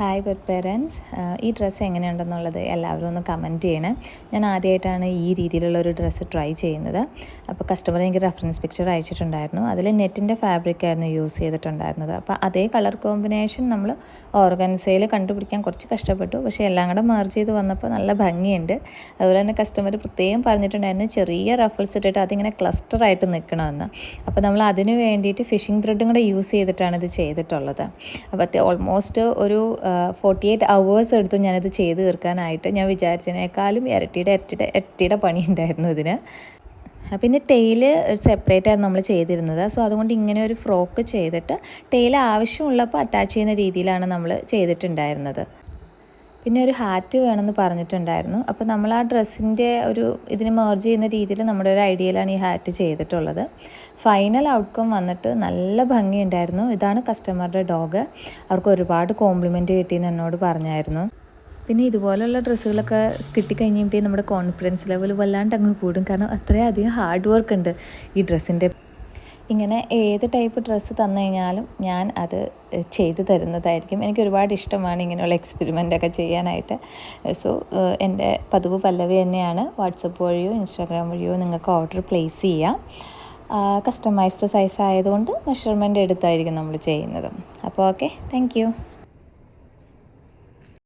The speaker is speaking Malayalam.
ഹായ് പെറ്റ് പേരൻസ്, ഈ ഡ്രസ്സ് എങ്ങനെയുണ്ടെന്നുള്ളത് എല്ലാവരും ഒന്ന് കമൻറ്റ് ചെയ്യണേ. ഞാൻ ആദ്യമായിട്ടാണ് ഈ രീതിയിലുള്ള ഒരു ഡ്രസ്സ് ട്രൈ ചെയ്യുന്നത്. അപ്പോൾ കസ്റ്റമർ എനിക്ക് റെഫറൻസ് പിക്ചർ അയച്ചിട്ടുണ്ടായിരുന്നു. അതിൽ നെറ്റിൻ്റെ ഫാബ്രിക്കായിരുന്നു യൂസ് ചെയ്തിട്ടുണ്ടായിരുന്നത്. അപ്പോൾ അതേ കളർ കോമ്പിനേഷൻ നമ്മൾ ഓർഗൻസയിൽ കണ്ടുപിടിക്കാൻ കുറച്ച് കഷ്ടപ്പെട്ടു. പക്ഷേ എല്ലാം കൂടെ മെർജ് ചെയ്ത് വന്നപ്പോൾ നല്ല ഭംഗിയുണ്ട്. അതുപോലെ തന്നെ കസ്റ്റമർ പ്രത്യേകം പറഞ്ഞിട്ടുണ്ടായിരുന്നു ചെറിയ റഫിൾസ് ഇട്ടിട്ട് അതിങ്ങനെ ക്ലസ്റ്ററായിട്ട് നിൽക്കണമെന്ന്. അപ്പോൾ നമ്മൾ അതിന് വേണ്ടിയിട്ട് ഫിഷിംഗ് ത്രെഡും കൂടെ യൂസ് ചെയ്തിട്ടാണ് ഇത് ചെയ്തിട്ടുള്ളത്. അപ്പോൾ ഓൾമോസ്റ്റ് ഒരു 48 hours എടുത്തു ഞാനിത് ചെയ്ത് തീർക്കാനായിട്ട്. ഞാൻ വിചാരിച്ചതിനേക്കാളും ഇരട്ടിയുടെ പണി ഉണ്ടായിരുന്നു ഇതിന്. പിന്നെ ടെയില് സെപ്പറേറ്റ് ആയിരുന്നു നമ്മൾ ചെയ്തിരുന്നത്. സോ അതുകൊണ്ട് ഇങ്ങനെ ഒരു ഫ്രോക്ക് ചെയ്തിട്ട് ടെയിൽ ആവശ്യമുള്ളപ്പോൾ അറ്റാച്ച് ചെയ്യുന്ന രീതിയിലാണ് നമ്മൾ ചെയ്തിട്ടുണ്ടായിരുന്നത്. പിന്നെ ഒരു ഹാറ്റ് വേണമെന്ന് പറഞ്ഞിട്ടുണ്ടായിരുന്നു. അപ്പോൾ നമ്മൾ ആ ഡ്രസ്സിൻ്റെ ഇതിന് മെർജ് ചെയ്യുന്ന രീതിയിൽ നമ്മുടെ ഒരു ഐഡിയയിലാണ് ഈ ഹാറ്റ് ചെയ്തിട്ടുള്ളത്. ഫൈനൽ ഔട്ട്കം വന്നിട്ട് നല്ല ഭംഗിയുണ്ടായിരുന്നു. ഇതാണ് കസ്റ്റമറുടെ ഡോഗ്. അവർക്ക് ഒരുപാട് കോംപ്ലിമെൻറ്റ് കിട്ടിയെന്ന് എന്നോട് പറഞ്ഞായിരുന്നു. പിന്നെ ഇതുപോലുള്ള ഡ്രസ്സുകളൊക്കെ കിട്ടിക്കഴിഞ്ഞപ്പോഴത്തേക്കും നമ്മുടെ കോൺഫിഡൻസ് ലെവൽ വല്ലാണ്ട് അങ്ങ് കൂടും. കാരണം അത്രയധികം ഹാർഡ് വർക്ക് ഉണ്ട് ഈ ഡ്രസ്സിൻ്റെ. ഇങ്ങനെ ഏത് ടൈപ്പ് ഡ്രസ്സ് തന്നു കഴിഞ്ഞാലും ഞാൻ അത് ചെയ്തു തരുന്നതായിരിക്കും. എനിക്ക് ഒരുപാട് ഇഷ്ടമാണ് ഇങ്ങനെയുള്ള എക്സ്പെരിമെൻ്റൊക്കെ ചെയ്യാനായിട്ട്. സോ എൻ്റെ പതിവ് പല്ലവി തന്നെയാണ്. വാട്സപ്പ് വഴിയോ ഇൻസ്റ്റാഗ്രാം വഴിയോ നിങ്ങൾക്ക് ഓർഡർ പ്ലേസ് ചെയ്യാം. കസ്റ്റമൈസ്ഡ് സൈസ് ആയതുകൊണ്ട് മെഷർമെൻറ്റ് എടുത്തായിരിക്കും നമ്മൾ ചെയ്യുന്നത്. അപ്പോൾ ഓക്കെ, താങ്ക് യു.